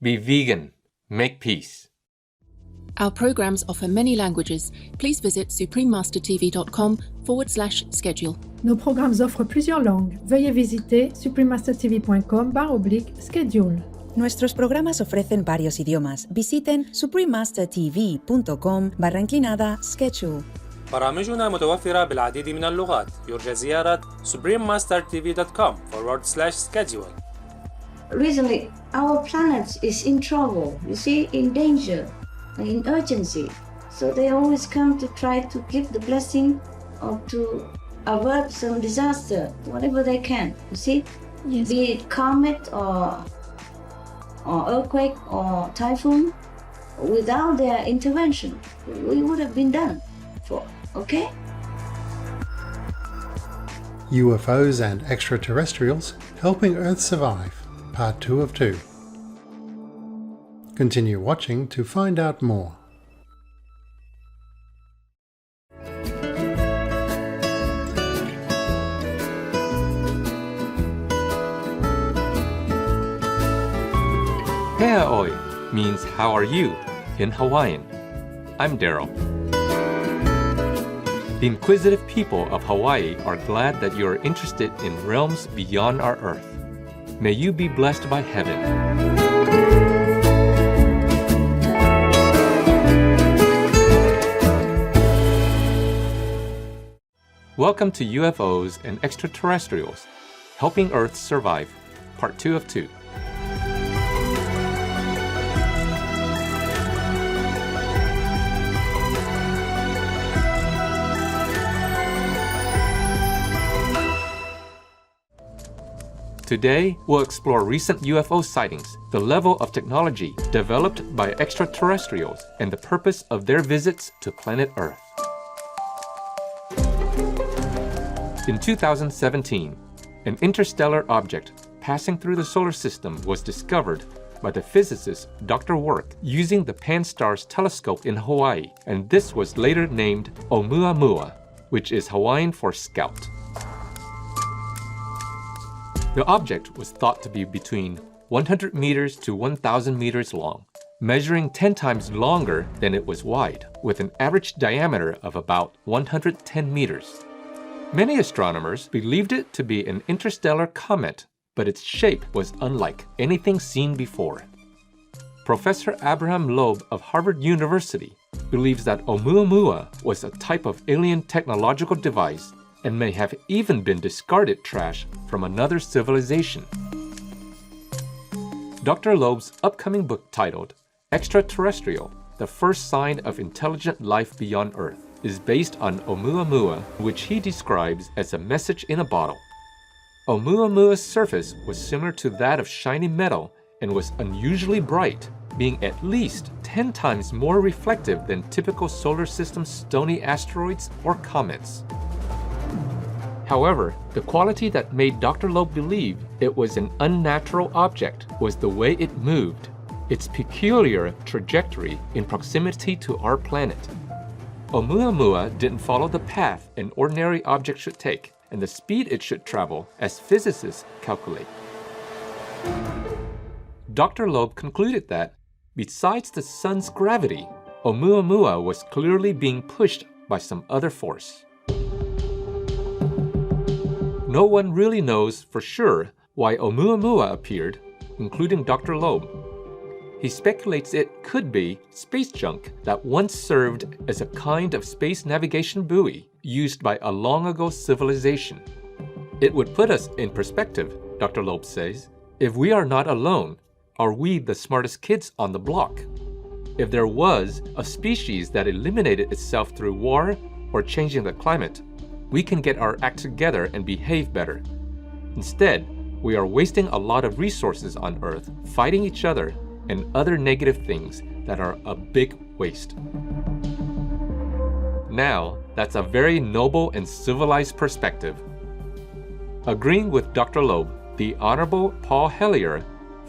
Be vegan. Make peace. Our programs offer many languages. Please visit suprememastertv.com/schedule. Nos programmes offrent plusieurs langues. Veuillez visiter suprememastertv.com/schedule. Nuestros programas ofrecen varios idiomas. Visiten suprememastertv.com/schedule. برامجنا متوفرة بالعديد من اللغات. يرجى زيارة suprememastertv.com/schedule. Recently, our planet is in trouble, you see, in danger, in urgency. So they always come to try to give the blessing or to avert some disaster, whatever they can, you see? Yes. Be it comet or earthquake or typhoon. Without their intervention, we would have been done for, okay? UFOs and Extraterrestrials Helping Earth Survive, Part 2 of 2. Continue watching to find out more. Heaoi means how are you in Hawaiian. I'm Daryl. The inquisitive people of Hawaii are glad that you are interested in realms beyond our Earth. May you be blessed by heaven. Welcome to UFOs and Extraterrestrials, Helping Earth Survive, Part 2 of 2. Today, we'll explore recent UFO sightings, the level of technology developed by extraterrestrials, and the purpose of their visits to planet Earth. In 2017, an interstellar object passing through the solar system was discovered by the physicist Dr. Work using the Pan-STARRS telescope in Hawaii, and this was later named Oumuamua, which is Hawaiian for Scout. The object was thought to be between 100 meters to 1,000 meters long, measuring 10 times longer than it was wide, with an average diameter of about 110 meters. Many astronomers believed it to be an interstellar comet, but its shape was unlike anything seen before. Professor Abraham Loeb of Harvard University believes that Oumuamua was a type of alien technological device and may have even been discarded trash from another civilization. Dr. Loeb's upcoming book titled Extraterrestrial, The First Sign of Intelligent Life Beyond Earth, is based on Oumuamua, which he describes as a message in a bottle. Oumuamua's surface was similar to that of shiny metal and was unusually bright, being at least 10 times more reflective than typical solar system stony asteroids or comets. However, the quality that made Dr. Loeb believe it was an unnatural object was the way it moved, its peculiar trajectory in proximity to our planet. Oumuamua didn't follow the path an ordinary object should take, and the speed it should travel as physicists calculate. Dr. Loeb concluded that, besides the sun's gravity, Oumuamua was clearly being pushed by some other force. No one really knows for sure why Oumuamua appeared, including Dr. Loeb. He speculates it could be space junk that once served as a kind of space navigation buoy used by a long-ago civilization. It would put us in perspective, Dr. Loeb says. If we are not alone, are we the smartest kids on the block? If there was a species that eliminated itself through war or changing the climate, we can get our act together and behave better. Instead, we are wasting a lot of resources on Earth, fighting each other, and other negative things that are a big waste. Now, that's a very noble and civilized perspective. Agreeing with Dr. Loeb, the Honorable Paul Hellyer,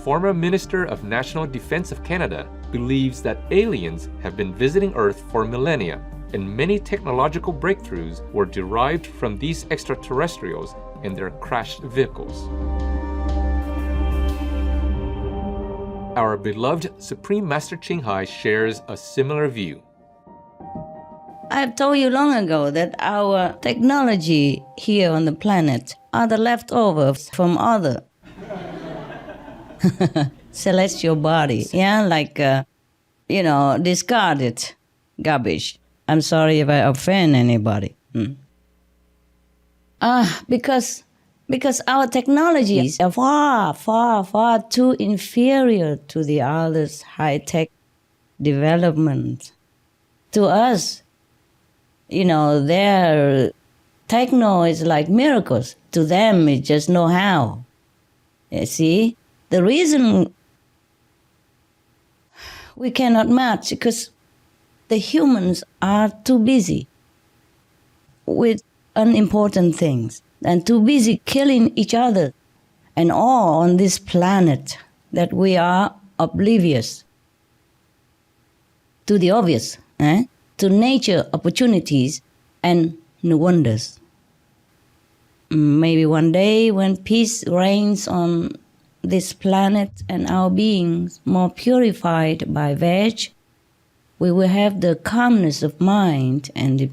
former Minister of National Defense of Canada, believes that aliens have been visiting Earth for millennia, and many technological breakthroughs were derived from these extraterrestrials and their crashed vehicles. Our beloved Supreme Master Ching Hai shares a similar view. I've told you long ago that our technology here on the planet are the leftovers from other celestial body, like, discarded garbage. I'm sorry if I offend anybody. Because our technologies are far, far, far too inferior to the others' high-tech development. To us, their techno is like miracles. To them, it's just know-how. You see? The reason we cannot match because the humans are too busy with unimportant things and too busy killing each other and all on this planet that we are oblivious to the obvious, to nature opportunities and new wonders. Maybe one day when peace reigns on this planet and our beings more purified by veg, we will have the calmness of mind and the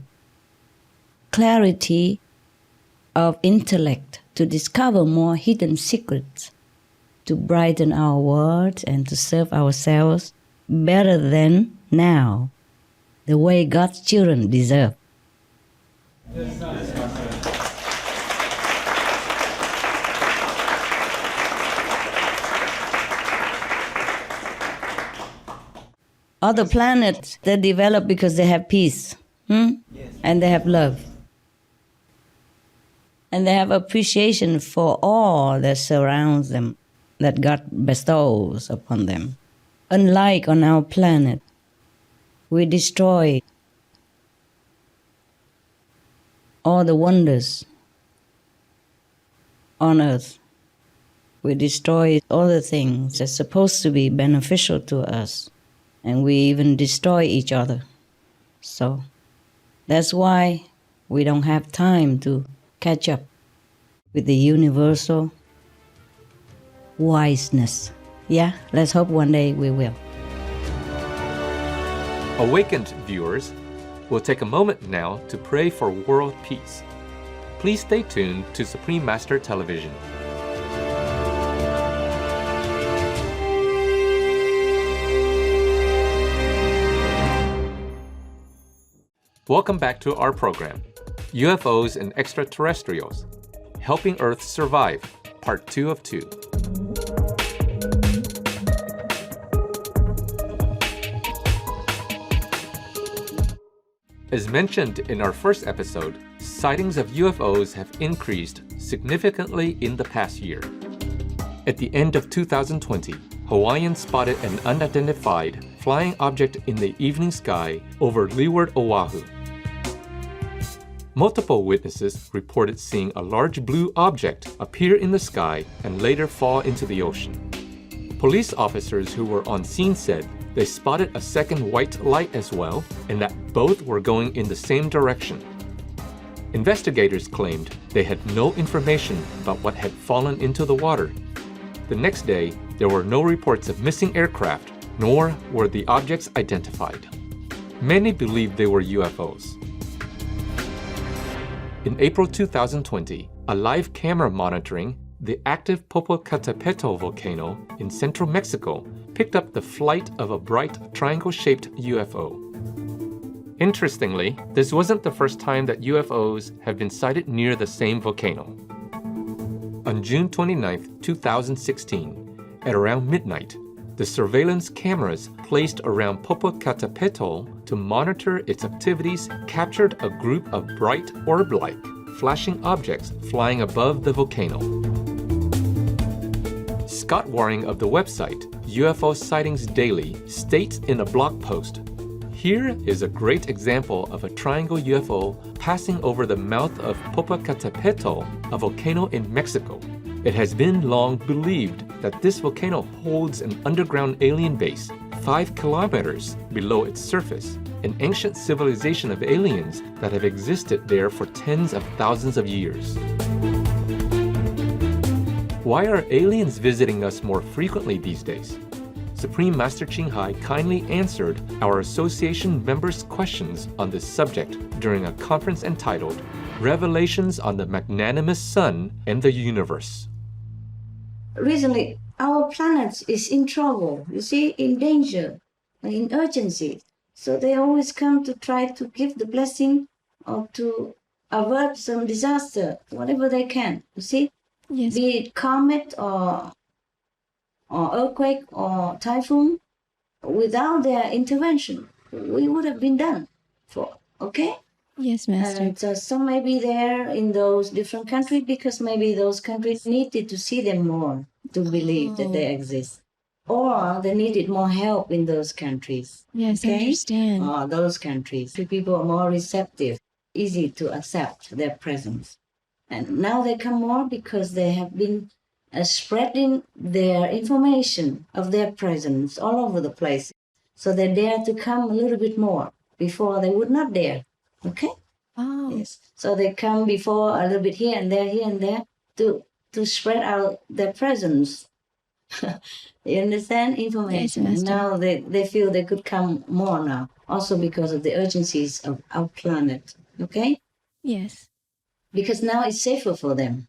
clarity of intellect to discover more hidden secrets, to brighten our world and to serve ourselves better than now, the way God's children deserve. Other planets, they develop because they have peace, and they have love. And they have appreciation for all that surrounds them, that God bestows upon them. Unlike on our planet, we destroy all the wonders on earth. We destroy all the things that's supposed to be beneficial to us. And we even destroy each other. So that's why we don't have time to catch up with the universal wiseness. Let's hope one day we will. Awakened viewers, we'll take a moment now to pray for world peace. Please stay tuned to Supreme Master Television. Welcome back to our program, UFOs and Extraterrestrials, Helping Earth Survive, Part 2 of 2. As mentioned in our first episode, sightings of UFOs have increased significantly in the past year. At the end of 2020, Hawaiians spotted an unidentified flying object in the evening sky over leeward Oahu. Multiple witnesses reported seeing a large blue object appear in the sky and later fall into the ocean. Police officers who were on scene said they spotted a second white light as well, and that both were going in the same direction. Investigators claimed they had no information about what had fallen into the water. The next day, there were no reports of missing aircraft, nor were the objects identified. Many believed they were UFOs. In April 2020, a live camera monitoring the active Popocatépetl volcano in central Mexico picked up the flight of a bright triangle-shaped UFO. Interestingly, this wasn't the first time that UFOs have been sighted near the same volcano. On June 29, 2016, at around midnight, the surveillance cameras placed around Popocatépetl to monitor its activities captured a group of bright orb-like, flashing objects flying above the volcano. Scott Waring of the website UFO Sightings Daily states in a blog post, "Here is a great example of a triangle UFO passing over the mouth of Popocatépetl, a volcano in Mexico. It has been long believed that this volcano holds an underground alien base 5 kilometers below its surface, an ancient civilization of aliens that have existed there for tens of thousands of years." Why are aliens visiting us more frequently these days? Supreme Master Ching Hai kindly answered our association members' questions on this subject during a conference entitled Revelations on the Magnanimous Sun and the Universe. Recently, our planet is in trouble, you see, in danger, in urgency. So they always come to try to give the blessing or to avert some disaster, whatever they can, you see? Yes. Be it comet or earthquake or typhoon, without their intervention, we would have been done for, okay? Yes, Master. And some may be there in those different countries because maybe those countries needed to see them more to believe that they exist. Or they needed more help in those countries. Yes, okay? I understand. Or those countries, people are more receptive, easy to accept their presence. And now they come more because they have been spreading their information of their presence all over the place. So they dare to come a little bit more. Before they would not dare. Okay? Oh. Yes. So they come before a little bit here and there to spread out their presence. You understand? Information. Yes, now they feel they could come more now. Also because of the urgencies of our planet. Okay? Yes. Because now it's safer for them.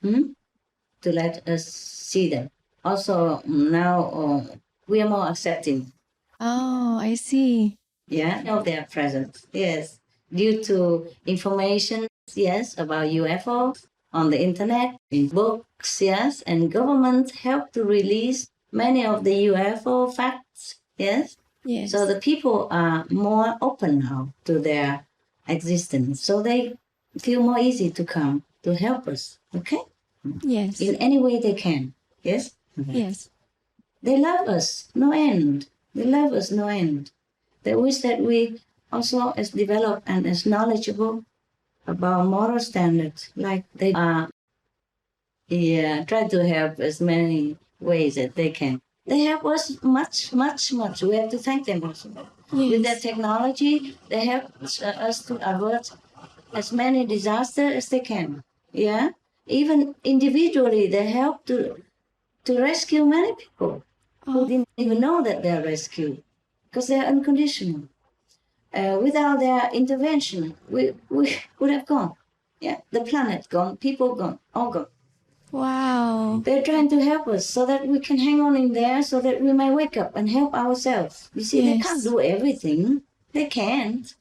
To let us see them. Also now we are more accepting. Oh, I see. Yeah, of their presence. Yes. Due to information, yes, about UFOs on the internet, in books, yes, and government help to release many of the UFO facts, yes. Yes. So the people are more open now to their existence. So they feel more easy to come to help us, okay? Yes. In any way they can, yes? Yes. They love us, no end. They love us, no end. They wish that we also as developed and as knowledgeable about moral standards, like they are. Try to help as many ways that they can. They help us much. We have to thank them also. Yes. With their technology, they help us to avert as many disasters as they can. Yeah? Even individually, they help to rescue many people who didn't even know that they're rescued because they're unconditional. Without their intervention, we would have gone. Yeah, the planet gone, people gone, all gone. Wow. They're trying to help us so that we can hang on in there so that we may wake up and help ourselves. You see, they can't do everything. They can't.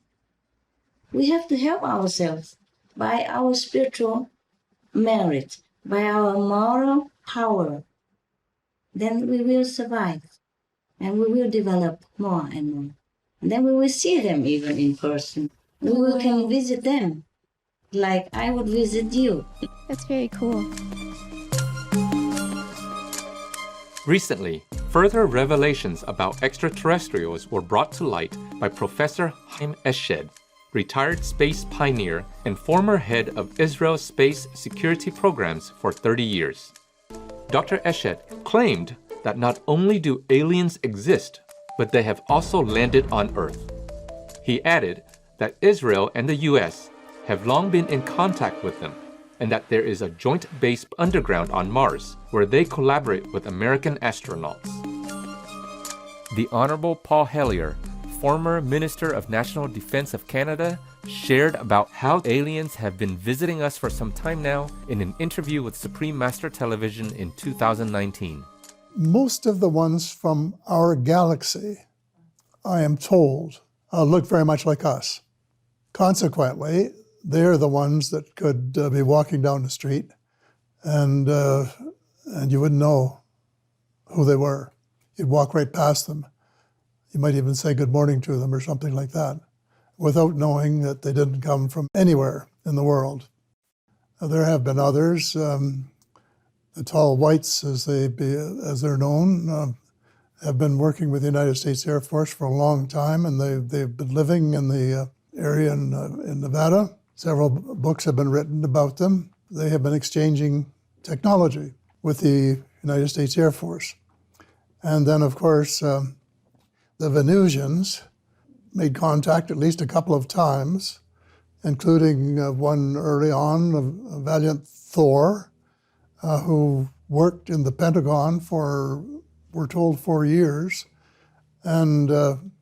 We have to help ourselves by our spiritual merit, by our moral power. Then we will survive and we will develop more and more. And then we will see them even in person. We can visit them like I would visit you. That's very cool. Recently, further revelations about extraterrestrials were brought to light by Professor Chaim Eshed, retired space pioneer and former head of Israel's space security programs for 30 years. Dr. Eshed claimed that not only do aliens exist, but they have also landed on Earth. He added that Israel and the US have long been in contact with them, and that there is a joint base underground on Mars where they collaborate with American astronauts. The Honorable Paul Hellyer, former Minister of National Defense of Canada, shared about how aliens have been visiting us for some time now in an interview with Supreme Master Television in 2019. Most of the ones from our galaxy, I am told, look very much like us. Consequently, they're the ones that could be walking down the street and you wouldn't know who they were. You'd walk right past them. You might even say good morning to them or something like that, without knowing that they didn't come from anywhere in the world. There have been others. The tall whites, as they're known, have been working with the United States Air Force for a long time, and they've been living in the area in Nevada. Several books have been written about them. They have been exchanging technology with the United States Air Force. And then, of course, the Venusians made contact at least a couple of times, including one early on, a valiant Thor, who worked in the Pentagon for were told for years, and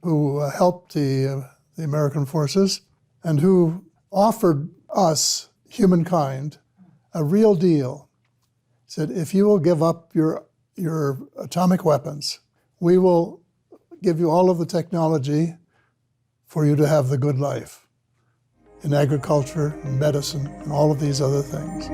who helped the American forces, and who offered us, humankind, a real deal. Said, if you will give up your atomic weapons, we will give you all of the technology for you to have the good life in agriculture, in medicine, and all of these other things.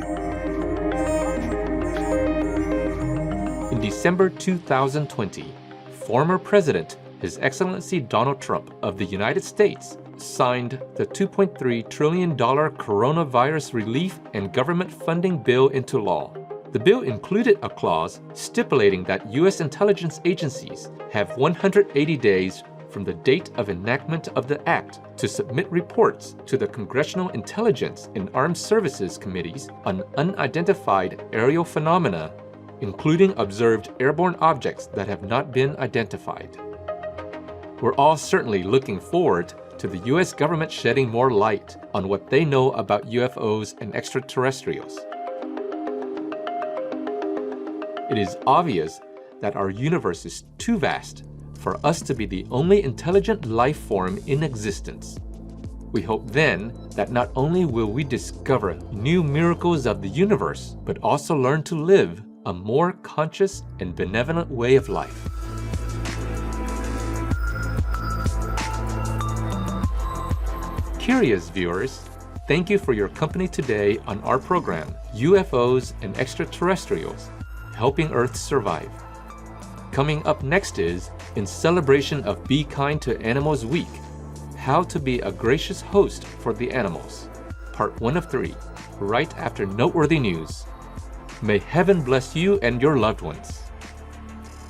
In December 2020, former President, His Excellency Donald Trump of the United States, signed the $2.3 trillion coronavirus relief and government funding bill into law. The bill included a clause stipulating that U.S. intelligence agencies have 180 days from the date of enactment of the act to submit reports to the Congressional Intelligence and Armed Services Committees on unidentified aerial phenomena, including observed airborne objects that have not been identified. We're all certainly looking forward to the U.S. government shedding more light on what they know about UFOs and extraterrestrials. It is obvious that our universe is too vast for us to be the only intelligent life form in existence. We hope then that not only will we discover new miracles of the universe, but also learn to live a more conscious and benevolent way of life. Curious viewers, thank you for your company today on our program, UFOs and Extraterrestrials, Helping Earth Survive. Coming up next is, in celebration of Be Kind to Animals Week, How to Be a Gracious Host for the Animals, Part 1 of 3, right after noteworthy news. May heaven bless you and your loved ones.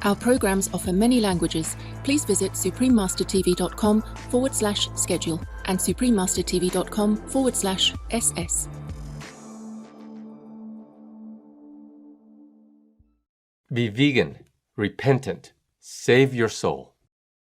Our programs offer many languages. Please visit suprememastertv.com/schedule and suprememastertv.com/SS. Be vegan, repentant, save your soul.